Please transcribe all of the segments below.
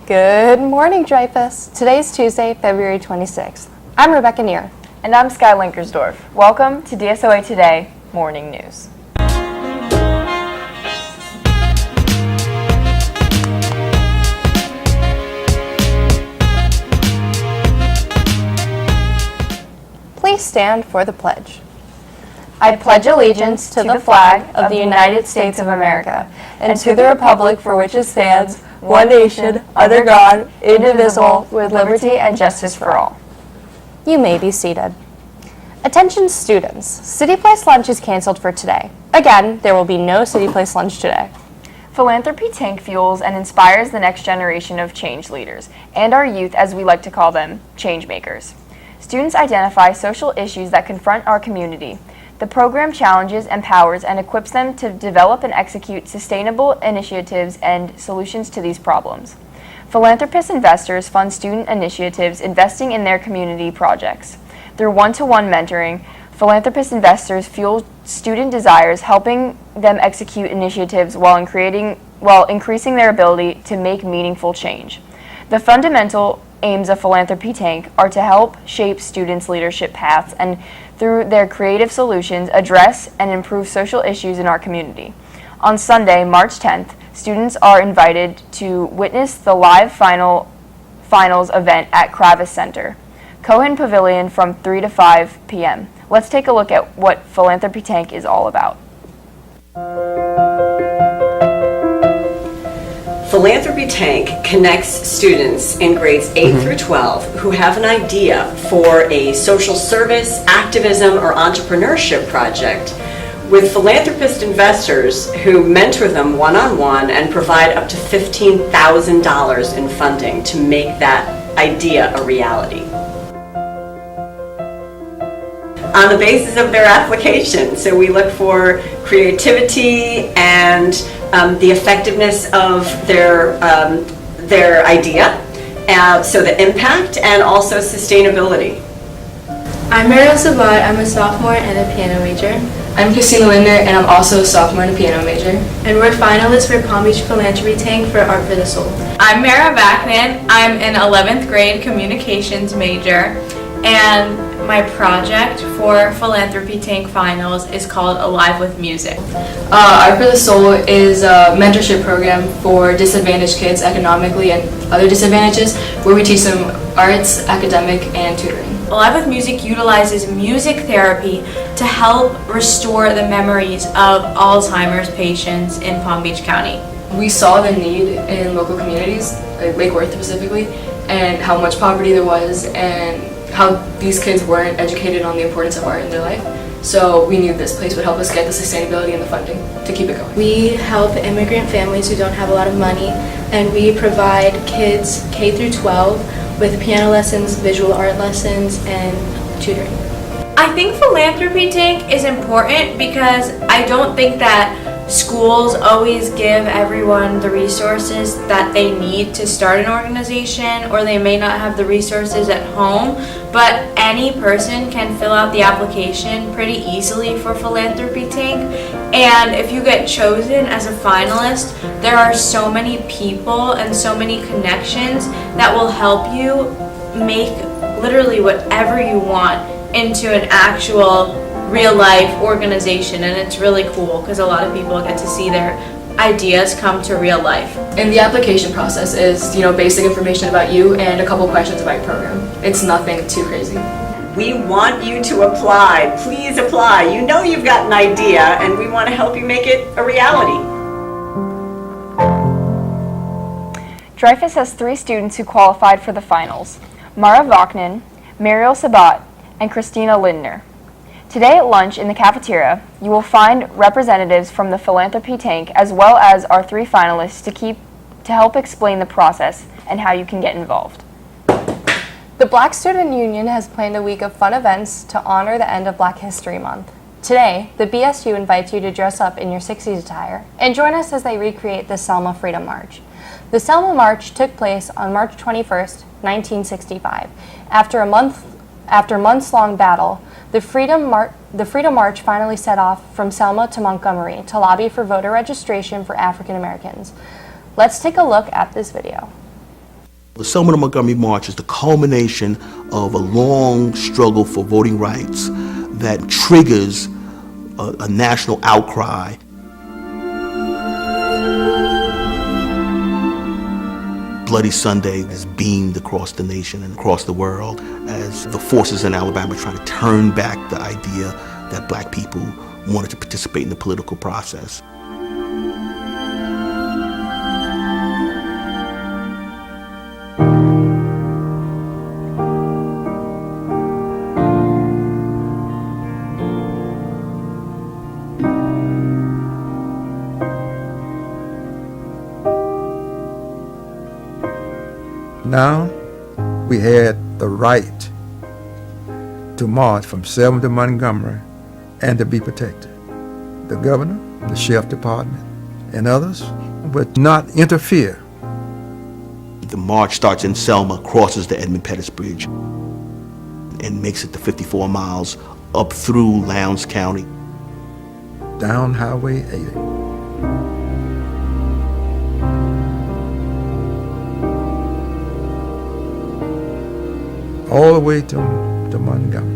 Good morning, Dreyfus. Today's Tuesday, February 26th. I'm Rebecca Neer. And I'm Skye Lenkersdorf. Welcome to DSOA Today Morning News. Please stand for the pledge. I pledge allegiance to the flag of the United States of America and to the republic for which it stands, one nation, under God, indivisible, with liberty and justice for all. You may be seated. Attention students, City Place lunch is canceled for today. Again, there will be no City Place lunch today. Philanthropy Tank fuels and inspires the next generation of change leaders, and our youth, as we like to call them, change makers. Students identify social issues that confront our community. The program challenges, empowers, and equips them to develop and execute sustainable initiatives and solutions to these problems. Philanthropist investors fund student initiatives investing in their community projects. Through one-to-one mentoring, philanthropist investors fuel student desires, helping them execute initiatives while increasing their ability to make meaningful change. The fundamental aims of Philanthropy Tank are to help shape students' leadership paths and, through their creative solutions, address and improve social issues in our community. On Sunday, March 10th, students are invited to witness the live finals event at Kravis Center, Cohen Pavilion from 3 to 5 p.m. Let's take a look at what Philanthropy Tank is all about. Philanthropy Tank connects students in grades 8 through 12 who have an idea for a social service, activism, or entrepreneurship project with philanthropist investors who mentor them one-on-one and provide up to $15,000 in funding to make that idea a reality. On the basis of their application, so we look for creativity and the effectiveness of their idea, so the impact and also sustainability. I'm Mariel Sabat. I'm a sophomore and a piano major. I'm Christina Linder, and I'm also a sophomore and a piano major. And we're finalists for Palm Beach Philanthropy Tank for Art for the Soul. I'm Mara Backman. I'm an 11th grade communications major, and my project for Philanthropy Tank Finals is called Alive with Music. Art for the Soul is a mentorship program for disadvantaged kids economically and other disadvantages, where we teach them arts, academic, and tutoring. Alive with Music utilizes music therapy to help restore the memories of Alzheimer's patients in Palm Beach County. We saw the need in local communities, like Lake Worth specifically, and how much poverty there was, and how these kids weren't educated on the importance of art in their life. So we knew this place would help us get the sustainability and the funding to keep it going. We help immigrant families who don't have a lot of money, and we provide kids K through 12 with piano lessons, visual art lessons, and tutoring. I think Philanthropy Tank is important because I don't think that schools always give everyone the resources that they need to start an organization, or they may not have the resources at home, but any person can fill out the application pretty easily for Philanthropy Tank. And if you get chosen as a finalist, there are so many people and so many connections that will help you make literally whatever you want into an actual real-life organization, and it's really cool because a lot of people get to see their ideas come to real life. And the application process is, basic information about you and a couple questions about your program. It's nothing too crazy. We want you to apply. Please apply. You know you've got an idea, and we want to help you make it a reality. Dreyfus has 3 students who qualified for the finals: Mara Vachnen, Mariel Sabat, and Christina Lindner. Today at lunch in the cafeteria, you will find representatives from the Philanthropy Tank as well as our 3 finalists to help explain the process and how you can get involved. The Black Student Union has planned a week of fun events to honor the end of Black History Month. Today, the BSU invites you to dress up in your 60s attire and join us as they recreate the Selma Freedom March. The Selma March took place on March 21st, 1965. After months-long battle, the Freedom March finally set off from Selma to Montgomery to lobby for voter registration for African Americans. Let's take a look at this video. The Selma to Montgomery March is the culmination of a long struggle for voting rights that triggers a national outcry. Bloody Sunday is beamed across the nation and across the world as the forces in Alabama try to turn back the idea that black people wanted to participate in the political process. Now we had the right to march from Selma to Montgomery and to be protected. The governor, the sheriff department, and others would not interfere. The march starts in Selma, crosses the Edmund Pettus Bridge, and makes it the 54 miles up through Lowndes County. Down Highway 80. All the way to Montgomery.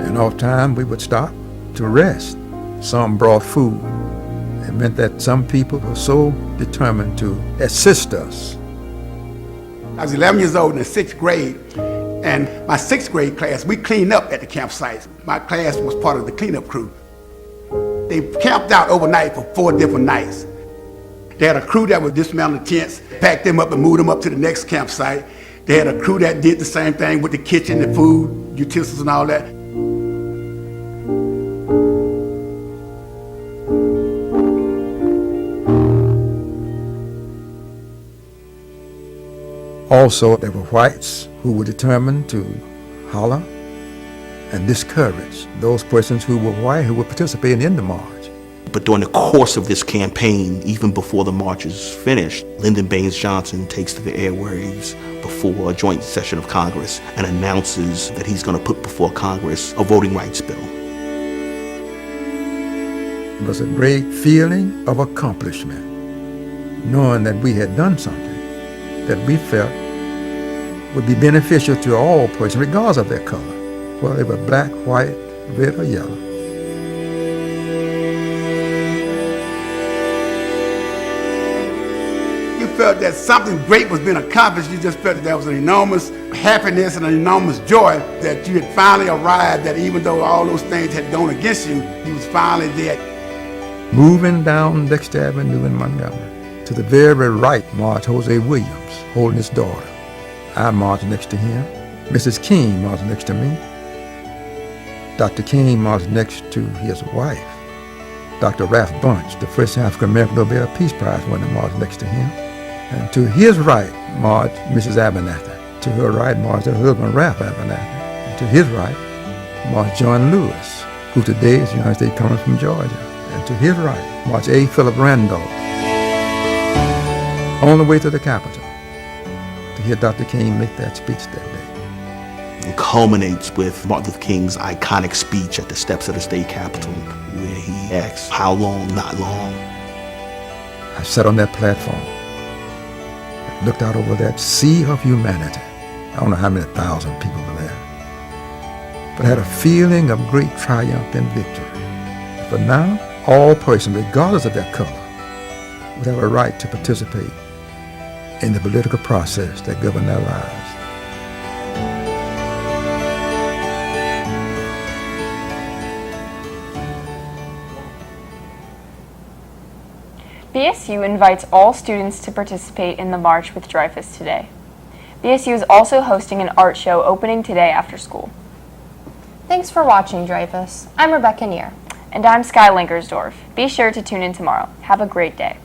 And off time we would stop to rest. Some brought food. It meant that some people were so determined to assist us. I was 11 years old in the 6th grade, and my 6th grade class, we cleaned up at the campsite. My class was part of the cleanup crew. They camped out overnight for 4 different nights. They had a crew that would dismantle the tents, pack them up and move them up to the next campsite. They had a crew that did the same thing with the kitchen, the food, utensils and all that. Also, there were whites who were determined to holler and discourage those persons who were white who were participating in the march. But during the course of this campaign, even before the march is finished, Lyndon Baines Johnson takes to the airwaves before a joint session of Congress and announces that he's going to put before Congress a voting rights bill. It was a great feeling of accomplishment, knowing that we had done something that we felt would be beneficial to all persons, regardless of their color, whether they were black, white, red, or yellow. You felt that something great was being accomplished. You just felt that there was an enormous happiness and an enormous joy that you had finally arrived, that even though all those things had gone against you, you was finally there. Moving down Dexter Avenue in Montgomery, to the very right marched Jose Williams, holding his daughter. I marched next to him. Mrs. King marched next to me. Dr. King marched next to his wife. Dr. Ralph Bunch, the first African-American Nobel Peace Prize winner, marched next to him. And to his right marched Mrs. Abernathy. To her right marched her husband, Ralph Abernathy. And to his right marched John Lewis, who today is United States coming from Georgia. And to his right marched A. Philip Randolph. On the way to the Capitol to hear Dr. King make that speech that day. It culminates with Martin Luther King's iconic speech at the steps of the state capitol, where he asks, "How long, not long?" I sat on that platform, looked out over that sea of humanity. I don't know how many thousand people were there, but I had a feeling of great triumph and victory. For now, all persons, regardless of their color, would have a right to participate in the political process that governed their lives. BSU invites all students to participate in the March with Dreyfus today. BSU is also hosting an art show opening today after school. Thanks for watching, Dreyfus. I'm Rebecca Neer. And I'm Skye Lenkersdorf. Be sure to tune in tomorrow. Have a great day.